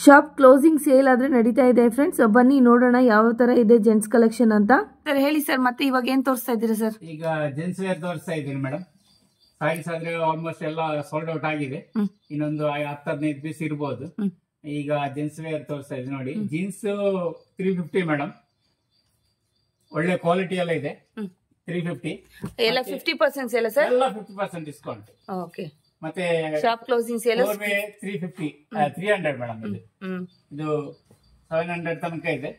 Shop closing sale ಆದ್ರೆ ನಡೀತಾ ಇದೆ ಫ್ರೆಂಡ್ಸ್. ಬನ್ನಿ ನೋಡೋಣ ಯಾವ ತರ ಇದೆ ಜೆಂಟ್ಸ್ ಕಲೆಕ್ಷನ್ ಅಂತ. ಸರ್ ಹೇಳಿ ಸರ್, ಮತ್ತೆ ಇವಾಗ ಏನ್ ತೋರಿಸ್ತಾ ಇದ್ದೀರಾ ಸರ್? ಈಗ ಜೆಂಟ್ಸ್ ವೇರ್ ತೋರಿಸ್ತಾ ಇದ್ದೀನಿ ಮೇಡಮ್. ಸಾರೀಸ್ ಆದ್ರೆ ಆಲ್ಮೋಸ್ಟ್ ಎಲ್ಲ ಸೋಲ್ಡ್ ಔಟ್ ಆಗಿದೆ. ಇನ್ನೊಂದು 10-15 ಪೀಸ್ ಇರ್ಬೋದು. ಈಗ ಜೆಂಟ್ಸ್ ವೇರ್ ತೋರಿಸ್ತಾ ಇದ್ದೀನಿ ನೋಡಿ. ಜೀನ್ಸ್ 350 ಮೇಡಮ್, ಒಳ್ಳೆ ಕ್ವಾಲಿಟಿ ಎಲ್ಲ ಇದೆ. 350 ಎಲ್ಲ 50% ಸೇಲ್ ಸರ್? ಎಲ್ಲ 50% ಡಿಸ್ಕೌಂಟ್. ಓಕೆ. ಮತ್ತೆ ಶಾಪ್ ಕ್ಲೋಸಿಂಗ್ ಸೇಲ್ 300 ಮೇಡಮ್. ಇದು 700 ತನಕ ಇದೆ.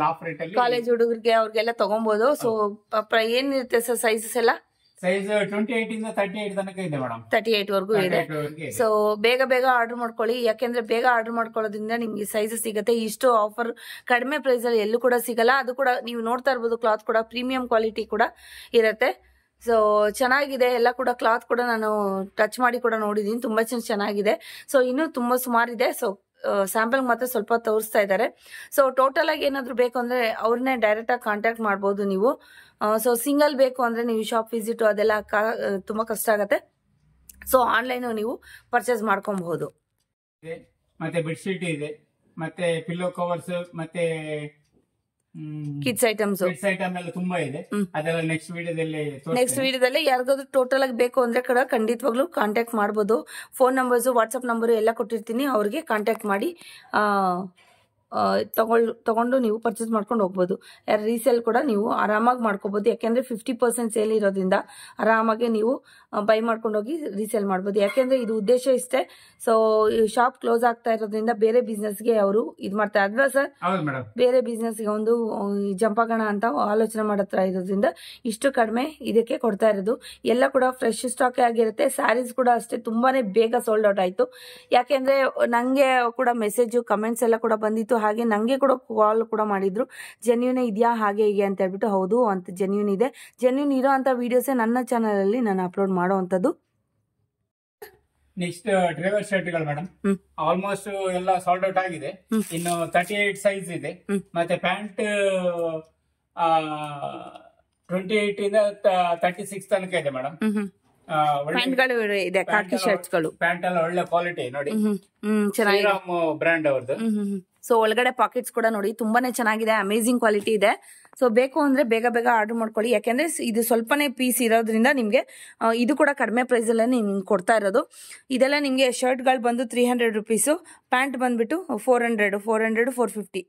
ಆಫ್ ರೇಟ್ ಅಲ್ಲಿ ಕಾಲೇಜ್ ಹುಡುಗರಿಗೆ ಅವ್ರಿಗೆಲ್ಲ ತಗೊಬಹುದು. ಸೊ ಏನಿರುತ್ತೆ ಸರ್ ಸೈಜಸ್ ಎಲ್ಲ? ಸೈಜ್ 28 ಇಂದ 38 ತನಕ ಇದೆ ಮೇಡಮ್. 38 ವರೆಗೂ ಇದೆ. ಸೊ ಬೇಗ ಬೇಗ ಆರ್ಡರ್ ಮಾಡ್ಕೊಳ್ಳಿ, ಯಾಕೆಂದ್ರೆ ಬೇಗ ಆರ್ಡರ್ ಮಾಡ್ಕೊಳ್ಳೋದ್ರಿಂದ ನಿಮ್ಗೆ ಸೈಜ್ ಸಿಗುತ್ತೆ. ಇಷ್ಟು ಆಫರ್ ಕಡಿಮೆ ಪ್ರೈಸ್ ಅಲ್ಲಿ ಎಲ್ಲೂ ಕೂಡ ಸಿಗಲ್ಲ. ಅದು ಕೂಡ ನೀವು ನೋಡ್ತಾ ಇರ್ಬೋದು, ಕ್ಲಾತ್ ಕೂಡ ಪ್ರೀಮಿಯಂ ಕ್ವಾಲಿಟಿ ಕೂಡ ಇರುತ್ತೆ. ಸೊ ಚೆನ್ನಾಗಿದೆ ಎಲ್ಲ ಕೂಡ. ಕ್ಲಾತ್ ಕೂಡ ನಾನು ಟಚ್ ಮಾಡಿ ಕೂಡ ನೋಡಿದೀನಿ, ತುಂಬಾ ಚೆನ್ನಾಗಿದೆ. ಸೊ ಇನ್ನೂ ತುಂಬಾ ಸುಮಾರಿದೆ. ಸೊ ಸ್ಯಾಂಪಲ್ ಮಾತ್ರ ಸ್ವಲ್ಪ ತೋರಿಸ್ತಾ ಇದ್ದಾರೆ. ಸೊ ಟೋಟಲ್ ಆಗಿ ಏನಾದ್ರು ಬೇಕು ಅಂದ್ರೆ ಅವ್ರನ್ನೇ ಡೈರೆಕ್ಟ್ ಆಗಿ ಕಾಂಟ್ಯಾಕ್ಟ್ ಮಾಡಬಹುದು ನೀವು. ಸೊ ಸಿಂಗಲ್ ಬೇಕು ಅಂದ್ರೆ ನೀವು ಶಾಪ್ ವಿಸಿಟ್ ಅದೆಲ್ಲ ತುಂಬಾ ಕಷ್ಟ ಆಗತ್ತೆ. ಸೊ ಆನ್ಲೈನ್ ನೀವು ಪರ್ಚೇಸ್ ಮಾಡ್ಕೊಬಹುದು. ಮತ್ತೆ ಬೆಡ್ಶೀಟ್ ಇದೆ, ಮತ್ತೆ ಪಿಲ್ಲೋ ಕವರ್ಸ್, ಮತ್ತೆ ಕಿಡ್ಸ್ ಐಟಮ್ಸ್ ಐಟಮ್ ಎಲ್ಲ ತುಂಬಾ ಇದೆ. ಅದೆಲ್ಲ ನೆಕ್ಸ್ಟ್ ವಿಡಿಯೋದಲ್ಲಿ ಯಾರಿಗಾದ್ರು ಟೋಟಲ್ ಆಗಿ ಬೇಕು ಅಂದ್ರೆ ಕೂಡ ಖಂಡಿತವಾಗ್ಲೂ ಕಾಂಟ್ಯಾಕ್ಟ್ ಮಾಡಬಹುದು. ಫೋನ್ ನಂಬರ್ಸ್, ವಾಟ್ಸ್ಆಪ್ ನಂಬರ್ ಎಲ್ಲ ಕೊಟ್ಟಿರ್ತೀನಿ, ಅವ್ರಿಗೆ ಕಾಂಟ್ಯಾಕ್ಟ್ ಮಾಡಿ ತಗೊಂಡು ನೀವು ಪರ್ಚೇಸ್ ಮಾಡ್ಕೊಂಡು ಹೋಗ್ಬೋದು. ರೀಸೇಲ್ ಕೂಡ ನೀವು ಆರಾಮಾಗಿ ಮಾಡ್ಕೋಬಹುದು, ಯಾಕೆಂದ್ರೆ 50% ಸೇಲ್ ಇರೋದ್ರಿಂದ ಆರಾಮಾಗಿ ನೀವು ಬೈ ಮಾಡ್ಕೊಂಡು ಹೋಗಿ ರೀಸೇಲ್ ಮಾಡ್ಬೋದು. ಯಾಕೆಂದ್ರೆ ಇದು ಉದ್ದೇಶ ಇಷ್ಟೇ. ಸೊ ಶಾಪ್ ಕ್ಲೋಸ್ ಆಗ್ತಾ ಇರೋದ್ರಿಂದ ಬೇರೆ ಬಿಸ್ನೆಸ್ಗೆ ಅವರು ಇದು ಮಾಡ್ತಾರೆ ಅಲ್ವಾ ಸರ್? ಬೇರೆ ಬಿಸ್ನೆಸ್ಗೆ ಒಂದು ಜಂಪಾಗೋಣ ಅಂತ ಆಲೋಚನೆ ಮಾಡತ್ರ ಇರೋದ್ರಿಂದ ಇಷ್ಟು ಕಡಿಮೆ ಇದಕ್ಕೆ ಕೊಡ್ತಾ ಇರೋದು. ಎಲ್ಲ ಕೂಡ ಫ್ರೆಶ್ ಸ್ಟಾಕ್ ಆಗಿರುತ್ತೆ. ಸ್ಯಾರೀಸ್ ಕೂಡ ಅಷ್ಟೇ ತುಂಬಾನೇ ಬೇಗ ಸೋಲ್ಡ್ ಔಟ್ ಆಯ್ತು. ಯಾಕೆಂದ್ರೆ ನಂಗೆ ಕೂಡ ಮೆಸೇಜ್ ಕಮೆಂಟ್ಸ್ ಎಲ್ಲ ಕೂಡ ಬಂದಿತ್ತು. ಹಾಗೆ ನಂಗೆ ಕೂಡ ಕಾಲ್ ಕೂಡ ಮಾಡಿದ್ರು, ಜೆನ್ಯೂನ್ ಇದೆಯಾ ಹಾಗೆ ಹೀಗೆ ಅಂತ ಹೇಳ್ಬಿಟ್ಟು. ಹೌದು ಅಂತ, ಜೆನ್ಯೂನ್ ಇದೆ. ಜೆನ್ಯೂನ್ ಇರೋ ಅಂತ ವಿಡಿಯೋಸೇ ನನ್ನ ಚಾನಲ್ ಅಲ್ಲಿ ನಾನು ಅಪ್ಲೋಡ್ ಮಾಡುವಂತದ್ದು. ನೆಕ್ಸ್ಟ್ ಡ್ರೈವರ್ ಶರ್ಟ್ಗಳು ಮೇಡಮ್, ಆಲ್ಮೋಸ್ಟ್ ಎಲ್ಲ ಸಾಲ್ಡ್ ಔಟ್ ಆಗಿದೆ. ಇನ್ನು 38 ಸೈಜ್ ಇದೆ. ಮತ್ತೆ ಪ್ಯಾಂಟ್ 28 ಇಂದ 36 ತನಕ ಇದೆ ಮೇಡಮ್. ಪ್ಯಾಂಟ್ಗಳು ಇದೆ, ಕಾಕಿ ಶರ್ಟ್ಸ್ಗಳು. ಪ್ಯಾಂಟ್ ಎಲ್ಲ ಒಳ್ಳೆ ಕ್ವಾಲಿಟಿ ನೋಡಿ, ಶ್ರೀರಾಮ್ ಬ್ರ್ಯಾಂಡ್ ಅವ್ರದ್ದು. ಸೊ ಒಳಗಡೆ ಪಾಕೆಟ್ಸ್ ಕೂಡ ನೋಡಿ ತುಂಬಾನೇ ಚೆನ್ನಾಗಿದೆ, ಅಮೇಜಿಂಗ್ ಕ್ವಾಲಿಟಿ ಇದೆ. ಸೊ ಬೇಕು ಅಂದ್ರೆ ಬೇಗ ಬೇಗ ಆರ್ಡರ್ ಮಾಡ್ಕೊಳ್ಳಿ, ಯಾಕೆಂದ್ರೆ ಇದು ಸ್ವಲ್ಪನೇ ಪೀಸ್ ಇರೋದ್ರಿಂದ ನಿಮ್ಗೆ ಇದು ಕೂಡ ಕಡಿಮೆ ಪ್ರೈಸ್ ಅಲ್ಲೇ ನಿಮ್ಗೆ ಕೊಡ್ತಾ ಇರೋದು. ಇದೆಲ್ಲ ನಿಮ್ಗೆ ಶರ್ಟ್ ಗಳು ಬಂದು 300 ರುಪೀಸ್, ಪ್ಯಾಂಟ್ ಬಂದ್ಬಿಟ್ಟು 400, 450.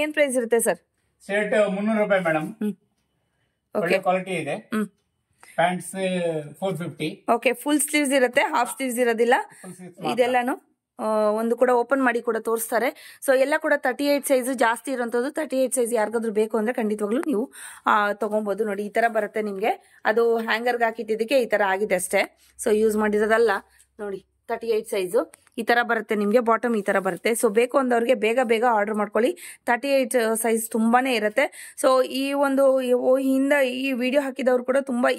ಏನ್ ಪ್ರೈಸ್ ಇರುತ್ತೆ ಸರ್? ಶರ್ಟ್ 300 ರೂಪಾಯಿ ಮೇಡಮ್, ಒಳ್ಳೆ ಕ್ವಾಲಿಟಿ ಇದೆ. ಪ್ಯಾಂಟ್ಸ್ 450. ಓಕೆ, ಫುಲ್ ಸ್ಲೀವ್ಸ್ ಇರುತ್ತೆ, ಹಾಫ್ ಸ್ಲೀವ್ಸ್ ಇರೋದಿಲ್ಲ. ಇದೆಲ್ಲಾನು ಒಂದು ಕೂಡ ಓಪನ್ ಮಾಡಿ ಕೂಡ ತೋರಿಸ್ತಾರೆ. ಸೊ ಎಲ್ಲ ಕೂಡ 38 ಸೈಜ್ ಜಾಸ್ತಿ ಇರುವಂತದ್ದು. 38 ಸೈಜ್ ಯಾರಿಗಾದ್ರೂ ಬೇಕು ಅಂದ್ರೆ ಖಂಡಿತವಾಗ್ಲೂ ನೀವು ತಗೊಬಹುದು. ನೋಡಿ ಈ ತರ ಬರುತ್ತೆ ನಿಮ್ಗೆ. ಅದು ಹ್ಯಾಂಗರ್ಗೆ ಹಾಕಿಟ್ಟಿದ್ದಕ್ಕೆ ಈ ತರ ಆಗಿದೆ ಅಷ್ಟೇ. ಸೊ ಯೂಸ್ ಮಾಡಿರೋದಲ್ಲ ನೋಡಿ. 38 ಸೈಜು ಈ ತರ ಬರುತ್ತೆ ನಿಮ್ಗೆ, ಬಾಟಮ್ ಈ ತರ ಬರುತ್ತೆ. ಸೊ ಬೇಕು ಅಂದವ್ರಿಗೆ ಬೇಗ ಬೇಗ ಆರ್ಡರ್ ಮಾಡ್ಕೊಳ್ಳಿ. 38 ಸೈಜ್ ತುಂಬಾನೇ ಇರುತ್ತೆ. ಸೊ ಈ ಒಂದು ಹಿಂದೆ ಈ ವಿಡಿಯೋ ಹಾಕಿದವ್ರು ಕೂಡ ತುಂಬಾ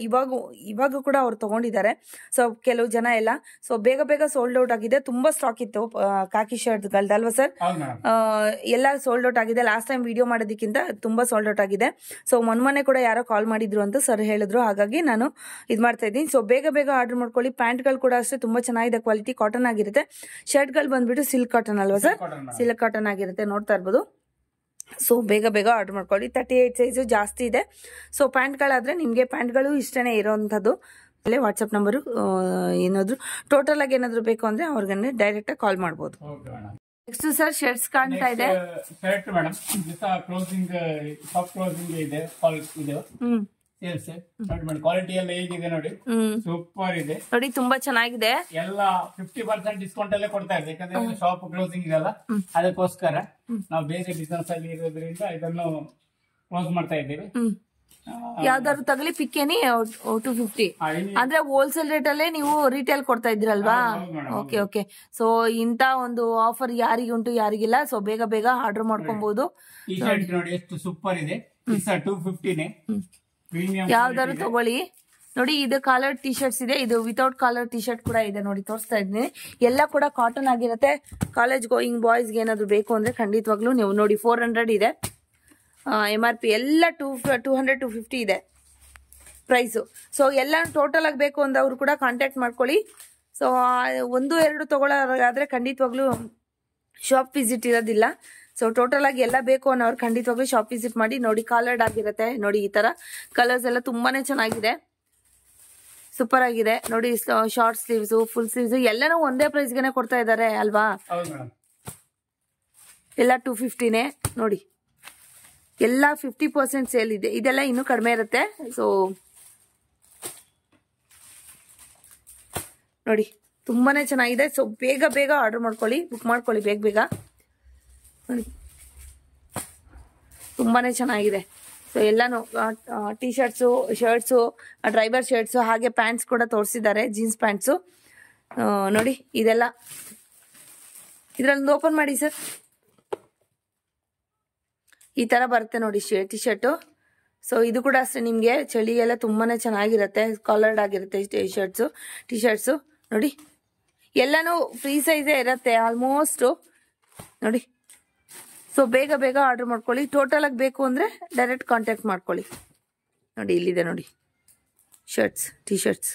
ಇವಾಗ ಕೂಡ ಅವ್ರು ತಗೊಂಡಿದ್ದಾರೆ. ಸೊ ಕೆಲವು ಜನ ಎಲ್ಲ ಸೊ ಬೇಗ ಬೇಗ ಸೋಲ್ಡ್ ಔಟ್ ಆಗಿದೆ. ತುಂಬಾ ಸ್ಟಾಕ್ ಇತ್ತು ಕಾಕಿ ಶರ್ಟ್ ಗಲ್ದಲ್ವಾ ಸರ್? ಎಲ್ಲ ಸೋಲ್ಡ್ ಔಟ್ ಆಗಿದೆ. ಲಾಸ್ಟ್ ಟೈಮ್ ವಿಡಿಯೋ ಮಾಡೋದಕ್ಕಿಂತ ತುಂಬಾ ಸೋಲ್ಡ್ ಔಟ್ ಆಗಿದೆ. ಸೊ ಮೊನ್ನೆ ಕೂಡ ಯಾರೋ ಕಾಲ್ ಮಾಡಿದ್ರು ಅಂತ ಸರ್ ಹೇಳಿದ್ರು, ಹಾಗಾಗಿ ನಾನು ಇದು ಮಾಡ್ತಾ ಇದ್ದೀನಿ. ಸೊ ಬೇಗ ಬೇಗ ಆರ್ಡರ್ ಮಾಡ್ಕೊಳ್ಳಿ. ಪ್ಯಾಂಟ್ಗಳು ಕೂಡ ಅಷ್ಟೇ ತುಂಬಾ ಚೆನ್ನಾಗಿದೆ, ಕ್ವಾಲಿಟಿ ಕಾಟನ್ ಆಗಿರುತ್ತೆ. ಶರ್ಟ್ ಗಳು ಬಂದ್ಬಿಟ್ಟು ಸಿಲ್ಕ್ ಕಾಟನ್ ಅಲ್ವಾ ಸರ್? ಸಿಲ್ಕ್ ಕಾಟನ್ ಆಗಿರುತ್ತೆ, ನೋಡ್ತಾ ಇರ್ಬೋದು. ಸೊ ಬೇಗ ಬೇಗ ಆರ್ಡರ್ ಮಾಡ್ಕೊಳ್ಳಿ. 38 ಸೈಜ್ ಜಾಸ್ತಿ ಇದೆ. ಸೊ ಪ್ಯಾಂಟ್ಗಳಾದ್ರೆ ನಿಮ್ಗೆ ಪ್ಯಾಂಟ್ಗಳು ಇಷ್ಟನೇ ಇರೋಂಥದ್ದು. ಅಲ್ಲೇ ವಾಟ್ಸ್ಆಪ್ ನಂಬರು ಏನಾದ್ರು ಟೋಟಲ್ ಆಗಿ ಏನಾದ್ರು ಬೇಕು ಅಂದ್ರೆ ಅವ್ರಿಗೆ ಡೈರೆಕ್ಟ್ ಆಗಿ ಕಾಲ್ ಮಾಡಬಹುದು. ನೆಕ್ಸ್ಟ್ ಸರ್ ಶರ್ಟ್ಸ್ ಕಾಣ್ತಾ ಇದೆ. Shirt madam closing, soft closing ಇದೆ. ಕ್ವಾಲಿಟಿ ಎಲ್ಲ ಹೇಗಿದೆ ನೋಡಿ, ಸೂಪರ್ ಇದೆ ನೋಡಿ, ತುಂಬಾ ಚೆನ್ನಾಗಿದೆ. ಎಲ್ಲ 50% ಡಿಸ್ಕೌಂಟ್ ಅಲ್ಲೇ ಕೊಡ್ತಾ ಇದೆ. ಯಾಕಂದ್ರೆ ಶಾಪ್ ಕ್ಲೋಸಿಂಗ್ ಇದೆಲ್ಲ, ಅದಕ್ಕೋಸ್ಕರ ನಾವು ಬೇರೆ ಬಿಸಿನೆಸ್ ಅಲ್ಲಿ ಇರೋದ್ರಿಂದ ಇದನ್ನು ಕ್ಲೋಸ್ ಮಾಡ್ತಾ ಇದ್ದೀವಿ. ಯಾವ್ದಾದ್ರು ತಗಲಿ ಪಿಕ್ಕೇನಿ 250 ಅಂದ್ರೆ ಹೋಲ್ಸೇಲ್ ರೇಟ್ ಅಲ್ಲೇ ನೀವು ರಿಟೇಲ್ ಕೊಡ್ತಾ ಇದ್ರಲ್ವಾ? Okay okay. ಸೊ ಇಂತ ಒಂದು ಆಫರ್ ಯಾರಿಗುಂಟು ಯಾರಿಗಿಲ್ಲ. ಸೊ ಬೇಗ ಬೇಗ ಆರ್ಡರ್ ಮಾಡ್ಕೊಬಹುದು. ಈ ಶರ್ಟ್ ನೋಡಿ ಎಷ್ಟು ಸೂಪರ್ ಇದೆ. 250ನೇ ಯಾವ್ದಾದ್ರು ತಗೊಳ್ಳಿ. ನೋಡಿ ಇದು ಕಾಲರ್ ಟಿ ಶರ್ಟ್ಸ್ ಇದೆ, ಇದು ವಿತೌಟ್ ಕಾಲರ್ ಟಿ ಶರ್ಟ್ ಕೂಡ ಇದೆ ನೋಡಿ, ತೋರಿಸ್ತಾ ಇದ್ದೀನಿ. ಎಲ್ಲ ಕೂಡ ಕಾಟನ್ ಆಗಿರುತ್ತೆ. ಕಾಲೇಜ್ ಗೋಯಿಂಗ್ ಬಾಯ್ಸ್ಗೆ ಏನಾದ್ರು ಬೇಕು ಅಂದ್ರೆ ಖಂಡಿತವಾಗ್ಲೂ ನೀವು ನೋಡಿ 400 ಇದೆ MRP. ಎಲ್ಲ 200 250 ಇದೆ ಪ್ರೈಸು. ಸೊ ಎಲ್ಲ ಟೋಟಲ್ ಆಗಿ ಬೇಕು ಅಂದವ್ರು ಕೂಡ ಕಾಂಟ್ಯಾಕ್ಟ್ ಮಾಡ್ಕೊಳ್ಳಿ. ಸೊ 1-2 ತಗೊಳ್ಳೋದಾದ್ರೆ ಖಂಡಿತವಾಗ್ಲೂ ಶಾಪ್ ವಿಸಿಟ್ ಇರೋದಿಲ್ಲ. ಸೊ ಟೋಟಲ್ ಆಗಿ ಎಲ್ಲ ಬೇಕು ಅನ್ನೋರು ಖಂಡಿತವಾಗ್ಲೂ ಶಾಪ್ ವಿಸಿಟ್ ಮಾಡಿ. ನೋಡಿ ಕಾಲರ್ಡ್ ಆಗಿರುತ್ತೆ, ನೋಡಿ ಈ ತರ ಕಲರ್ಸ್ ಎಲ್ಲ ತುಂಬಾನೇ ಚೆನ್ನಾಗಿದೆ, ಸೂಪರ್ ಆಗಿದೆ. ನೋಡಿ ಶಾರ್ಟ್ ಸ್ಲೀವ್ಸ್, ಫುಲ್ ಸ್ಲೀವ್ಸ್ ಎಲ್ಲನೂ ಒಂದೇ ಪ್ರೈಸ್ಗೆನೆ ಕೊಡ್ತಾ ಇದ್ದಾರೆ ಅಲ್ವಾ? ಎಲ್ಲ 250ನೇ. ನೋಡಿ ಎಲ್ಲ 50% ಸೇಲ್ ಇದೆ, ಇದೆಲ್ಲ ಇನ್ನೂ ಕಡಿಮೆ ಇರುತ್ತೆ. ಸೊ ನೋಡಿ ತುಂಬಾನೇ ಚೆನ್ನಾಗಿದೆ. ಸೊ ಬೇಗ ಬೇಗ ಆರ್ಡರ್ ಮಾಡ್ಕೊಳ್ಳಿ, ಬುಕ್ ಮಾಡ್ಕೊಳ್ಳಿ ಬೇಗ ಬೇಗ. ನೋಡಿ ತುಂಬಾನೇ ಚೆನ್ನಾಗಿದೆ. ಸೊ ಎಲ್ಲಾನು T shirts, shirts, driver shirts, ಹಾಗೆ ಪ್ಯಾಂಟ್ಸ್ ಕೂಡ ತೋರಿಸಿದ್ದಾರೆ, ಜೀನ್ಸ್ ಪ್ಯಾಂಟ್ಸು. ನೋಡಿ ಇದೆಲ್ಲ ಇದ್ರಲ್ಲೊಂದು ಓಪನ್ ಮಾಡಿ ಸರ್. ಈ ತರ ಬರುತ್ತೆ ನೋಡಿ ಟಿ ಶರ್ಟು. ಸೊ ಇದು ಕೂಡ ಅಷ್ಟೇ, ನಿಮಗೆ ಚಳಿ ಎಲ್ಲ ತುಂಬಾನೇ ಚೆನ್ನಾಗಿರುತ್ತೆ, ಕಾಲರ್ಡ್ ಆಗಿರುತ್ತೆ ಟಿ ಶರ್ಟ್ಸು. ನೋಡಿ ಎಲ್ಲಾನು ಫ್ರೀ ಸೈಜೇ ಇರುತ್ತೆ ಆಲ್ಮೋಸ್ಟ್. ನೋಡಿ ಸೊ ಬೇಗ ಬೇಗ ಆರ್ಡರ್ ಮಾಡ್ಕೊಳ್ಳಿ. ಟೋಟಲ್ ಆಗಿ ಬೇಕು ಅಂದ್ರೆ ಡೈರೆಕ್ಟ್ ಕಾಂಟ್ಯಾಕ್ಟ್ ಮಾಡ್ಕೊಳ್ಳಿ. ನೋಡಿ ಇಲ್ಲಿದೆ ನೋಡಿ ಶರ್ಟ್ಸ್, ಟಿ ಶರ್ಟ್ಸ್.